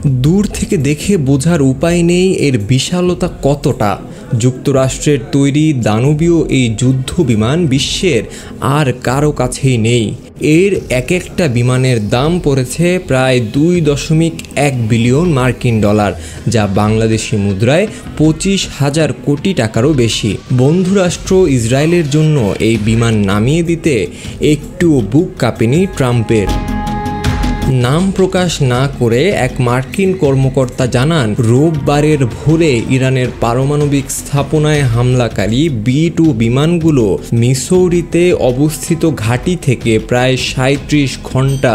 দূর থেকে দেখে বোঝার উপায় নেই এর বিশালতা কতটা। যুক্তরাষ্ট্রের তৈরি দানবীয় এই যুদ্ধ বিমান বিশ্বের আর কারো কাছেই নেই। এর এক একটা বিমানের দাম পড়েছে প্রায় 2.1 বিলিয়ন মার্কিন ডলার, যা বাংলাদেশি মুদ্রায় 25,000 কোটি টাকারও বেশি। বন্ধুরাষ্ট্র ইসরায়েলের জন্য এই বিমান নামিয়ে দিতে একটুও বুক কাঁপেনি ট্রাম্পের। নাম প্রকাশ না করে এক মার্কিন কর্মকর্তা জানান, রোববারের ভোরে ইরানের পারমাণবিক স্থাপনায় হামলাকারী B-2 বিমানগুলো মিসৌরিতে অবস্থিত ঘাঁটি থেকে প্রায় 37 ঘন্টা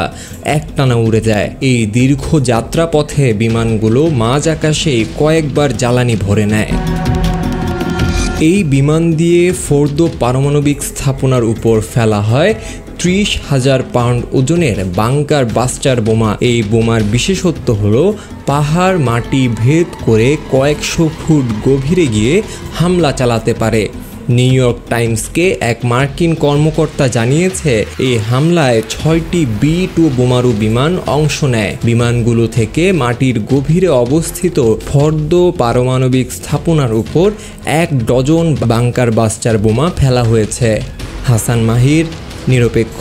একটানা উড়ে যায়। এই দীর্ঘ যাত্রাপথে বিমানগুলো মাঝ আকাশেই কয়েকবার জ্বালানি ভরে নেয়। এই বিমান দিয়ে ফোর্দো পারমাণবিক স্থাপনার উপর ফেলা হয় 30,000 পাউন্ড ওজনের বাংকার বাস্টার বোমা। এই বোমার বিশেষত্ব হলো পাহাড় মাটি ভেদ করে কয়েকশো ফুট গভীরে গিয়ে হামলা চালাতে পারে। নিউ ইয়র্ক টাইমসকে এক মার্কিন কর্মকর্তা জানিয়েছে, এই হামলায় 6টি B-2 বোমারু বিমান অংশ নেয়। বিমানগুলো থেকে মাটির গভীরে অবস্থিত ফোর্দো পারমাণবিক স্থাপনার উপর 1 ডজন বাংকার বাস্টার বোমা ফেলা হয়েছে। হাসান মাহির, নিরপেক্ষ।